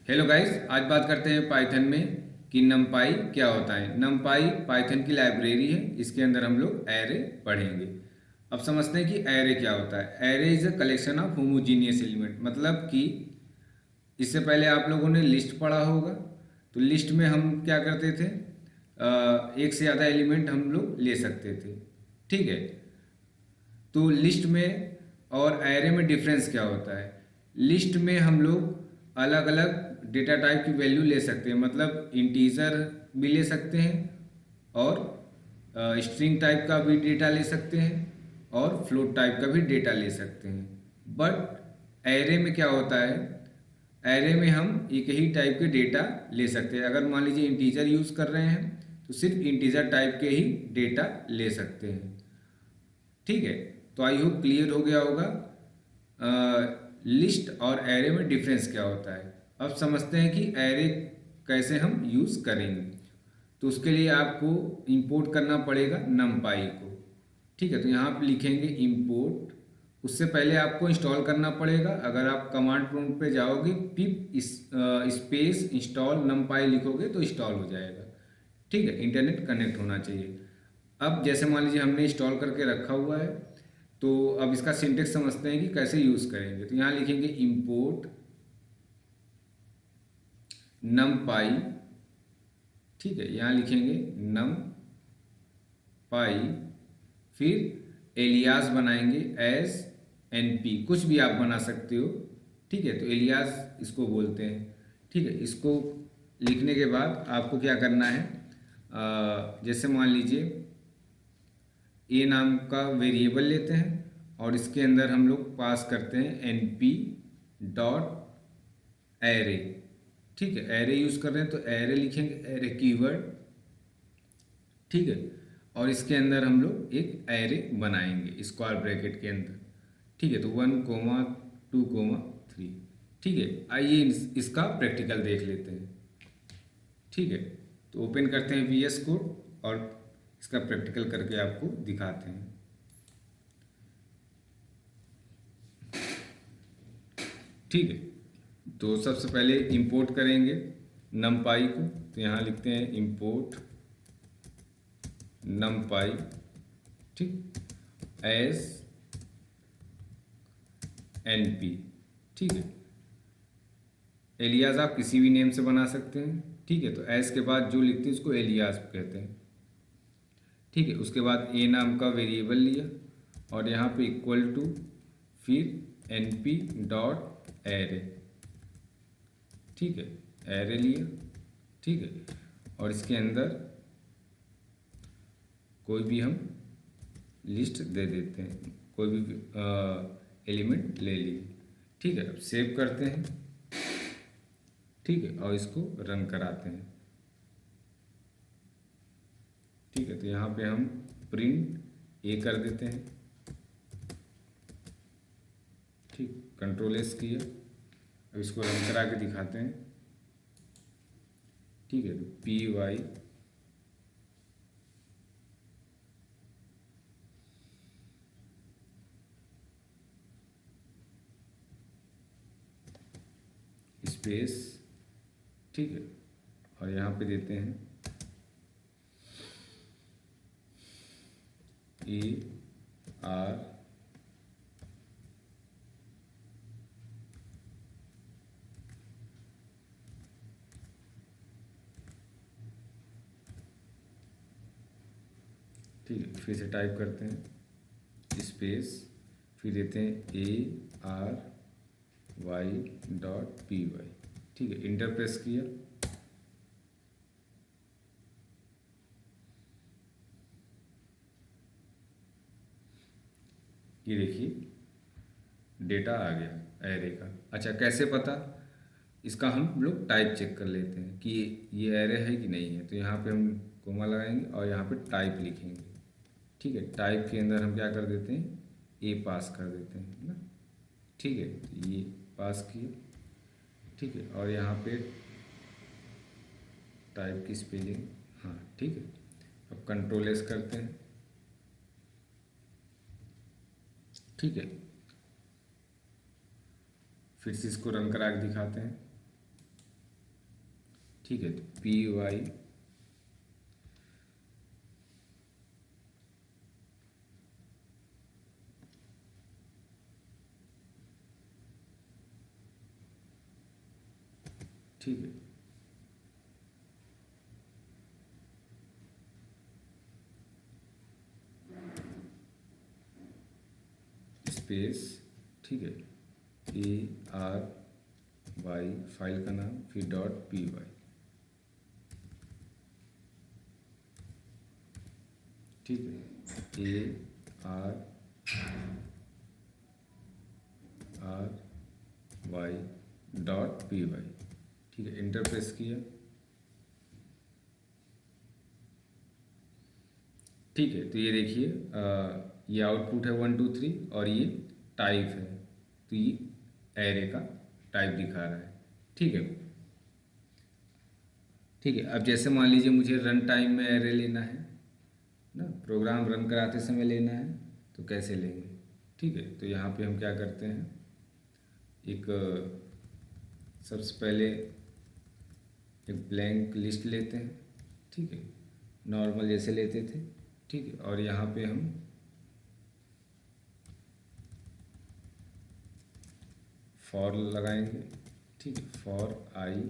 Hello guys, आज बात करते हैं पाइथन में कि नमपाई क्या होता है। नमपाई पाइथन की लाइब्रेरी है। इसके अंदर हम लोग एरे पढ़ेंगे। अब समझते हैं कि एरे क्या होता है। Array is a collection of homogeneous element. मतलब कि इससे पहले आप लोगों ने लिस्ट पढ़ा होगा। तो लिस्ट में हम क्या करते थे, एक से ज़्यादा एलिमेंट हम लोग ले सकते थे। ठीक है। तो लिस्ट में और एरे में डिफरेंस क्या होता है। लिस्ट में हम लोग अलग अलग डेटा टाइप की वैल्यू ले सकते हैं। मतलब इंटीजर भी ले सकते हैं और स्ट्रिंग टाइप का भी डेटा ले सकते हैं और फ्लोट टाइप का भी डेटा ले सकते हैं। बट एरे में क्या होता है, एरे में हम एक ही टाइप के डेटा ले सकते हैं। अगर मान लीजिए इंटीजर यूज़ कर रहे हैं तो सिर्फ इंटीजर टाइप के ही डेटा ले सकते हैं। ठीक है। तो आई होप क्लियर हो गया होगा लिस्ट और एरे में डिफरेंस क्या होता है। अब समझते हैं कि एरे कैसे हम यूज़ करेंगे। तो उसके लिए आपको इंपोर्ट करना पड़ेगा नमपाई को। ठीक है। तो यहाँ पे लिखेंगे इंपोर्ट। उससे पहले आपको इंस्टॉल करना पड़ेगा। अगर आप कमांड प्रॉम्प्ट पे जाओगे पिप स्पेस इंस्टॉल नमपाई लिखोगे तो इंस्टॉल हो जाएगा। ठीक है। इंटरनेट कनेक्ट होना चाहिए। अब जैसे मान लीजिए हमने इंस्टॉल करके रखा हुआ है, तो अब इसका सिंटेक्स समझते हैं कि कैसे यूज़ करेंगे। तो यहाँ लिखेंगे इंपोर्ट नमपाई। ठीक है। यहाँ लिखेंगे नम पाई, फिर एलियास बनाएंगे एस एन पी। कुछ भी आप बना सकते हो। ठीक है। तो एलियास इसको बोलते हैं। ठीक है। इसको लिखने के बाद आपको क्या करना है, जैसे मान लीजिए ए नाम का वेरिएबल लेते हैं और इसके अंदर हम लोग पास करते हैं एन पी डॉट एरे। ठीक है। एरे यूज़ कर रहे हैं तो एरे लिखेंगे, एरे कीवर्ड। ठीक है। और इसके अंदर हम लोग एक एरे बनाएंगे स्क्वायर ब्रैकेट के अंदर। ठीक है। तो 1, 2, 3। ठीक है। आइए इसका प्रैक्टिकल देख लेते हैं। ठीक है। तो ओपन करते हैं VS कोड और इसका प्रैक्टिकल करके आपको दिखाते हैं। ठीक है। तो सबसे पहले इंपोर्ट करेंगे नमपाई को। तो यहाँ लिखते हैं इंपोर्ट नमपाई। ठीक। As N P. ठीक है। एलियास आप किसी भी नेम से बना सकते हैं। ठीक है। तो एस के बाद जो लिखते हैं उसको एलियास कहते हैं। ठीक है। उसके बाद ए नाम का वेरिएबल लिया और यहाँ पे इक्वल टू, फिर एन पी डॉट एरे। ठीक है। एरे लिया। ठीक है। और इसके अंदर कोई भी हम लिस्ट दे देते हैं, कोई भी एलिमेंट ले लिए। ठीक है। अब सेव करते हैं। ठीक है। और इसको रन कराते हैं। ठीक है। तो यहाँ पे हम प्रिंट ए कर देते हैं। ठीक। कंट्रोल एस किया। अब इसको रन करा के दिखाते हैं। ठीक है। तो py स्पेस। ठीक है। और यहाँ पे देते हैं ए आर ठीक है। फिर से टाइप करते हैं स्पेस, फिर देते हैं ARY.py। ठीक है। इंटर प्रेस किया। ये देखिए डेटा आ गया एरे का। अच्छा, कैसे पता, इसका हम लोग टाइप चेक कर लेते हैं कि ये एरे है कि नहीं है। तो यहाँ पे हम कोमा लगाएंगे और यहाँ पे टाइप लिखेंगे। ठीक है। टाइप के अंदर हम क्या कर देते हैं, ए पास कर देते हैं, है ना। ठीक है। तो ये पास किए। ठीक है। और यहाँ पे टाइप की स्पेलिंग, हाँ ठीक है। अब कंट्रोल एस करते हैं। ठीक है। फिर से इसको रन करा के दिखाते हैं। ठीक है, तो पी वाई ठीक है, स्पेस, ठीक है, ए आर वाई फाइल का नाम, फिर डॉट पी वाई, ठीक है, A R Y dot P Y, ठीक है, इंटर प्रेस किया, ठीक है। तो ये देखिए ये आउटपुट है 1 2 3 और ये टाइप है, तो ये एरे का टाइप दिखा रहा है, ठीक है। ठीक है, अब जैसे मान लीजिए मुझे रन टाइम में एरे लेना है ना, प्रोग्राम रन कराते समय लेना है, तो कैसे लेंगे, ठीक है। तो यहाँ पे हम क्या करते हैं, एक सबसे पहले एक ब्लैंक लिस्ट लेते हैं, ठीक है, नॉर्मल जैसे लेते थे, ठीक है। और यहाँ पे हम फॉर लगाएंगे, ठीक है, फॉर आई,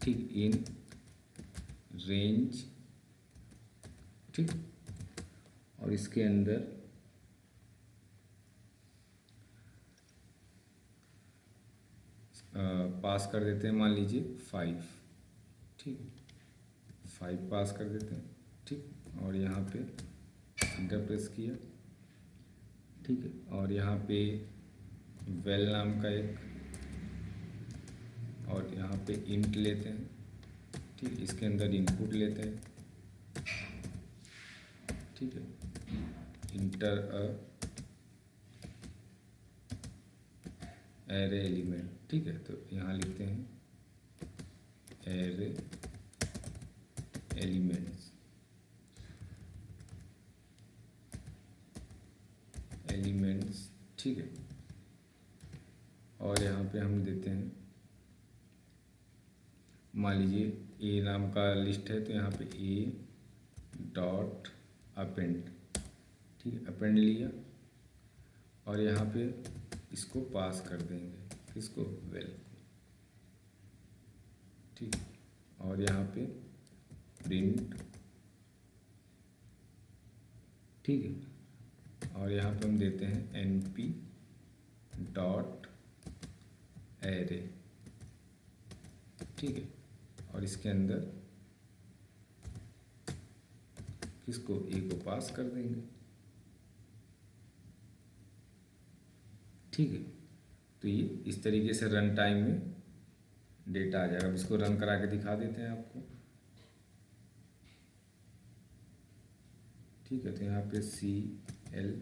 ठीक, इन रेंज, ठीक, और इसके अंदर पास कर देते हैं, मान लीजिए 5, ठीक, 5 पास कर देते हैं, ठीक। और यहाँ पे इंटर प्रेस किया, ठीक है। और यहाँ पे वेल नाम का एक, और यहाँ पे इंट लेते हैं, ठीक, इसके अंदर इनपुट लेते हैं, ठीक है, इंटर एरे एलिमेंट, ठीक है। तो यहाँ लिखते हैं एरे एलिमेंट्स, ठीक है। और यहाँ पे हम देते हैं, मान लीजिए ए नाम का लिस्ट है, तो यहाँ पे ए डॉट अपेंड, ठीक है, अपेंड लिया, और यहाँ पे इसको पास कर देंगे, किसको, वेल, ठीक। और यहाँ पे प्रिंट, ठीक है। और यहाँ पे हम देते हैं np डॉट एरे, ठीक है। और इसके अंदर किसको, ए को पास कर देंगे, ठीक है। तो ये इस तरीके से रन टाइम में डेटा आ जाएगा। अब इसको रन करा के दिखा देते हैं आपको, ठीक है। तो यहाँ पे CL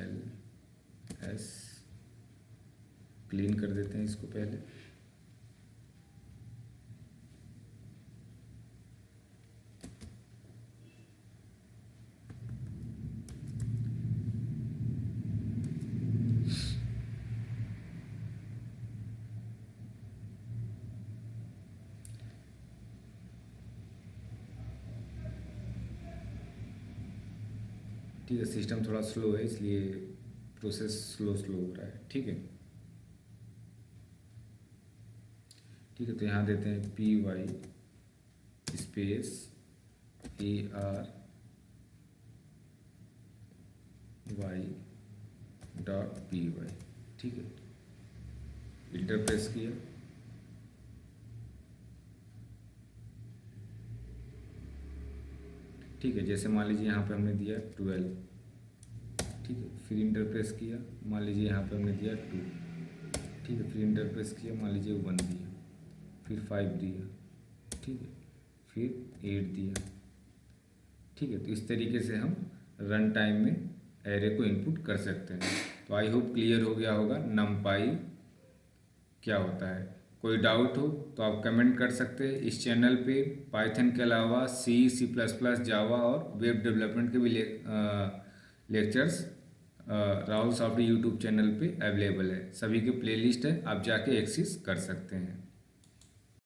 LS क्लीन कर देते हैं इसको पहले, ठीक है। सिस्टम थोड़ा स्लो है, इसलिए प्रोसेस स्लो हो रहा है, ठीक है। ठीक है, तो यहाँ देते हैं PY space AR Y dot PY, ठीक है, इंटर प्रेस किया, ठीक है। जैसे मान लीजिए यहाँ पे हमने दिया 12, ठीक है, फिर इंटर प्रेस किया, मान लीजिए यहाँ पे हमने दिया 2, ठीक है, फिर इंटर प्रेस किया, मान लीजिए 1 दिया, फिर 5 दिया, ठीक है, फिर 8 दिया, ठीक है। तो इस तरीके से हम रन टाइम में एरे को इनपुट कर सकते हैं। तो आई होप क्लियर हो गया होगा नमपाई क्या होता है। कोई डाउट हो तो आप कमेंट कर सकते हैं। इस चैनल पे पाइथन के अलावा C++, जावा और वेब डेवलपमेंट के भी lectures Rahul software YouTube channel पे अवेलेबल है। सभी के प्लेलिस्ट है, आप जाके एक्सेस कर सकते हैं।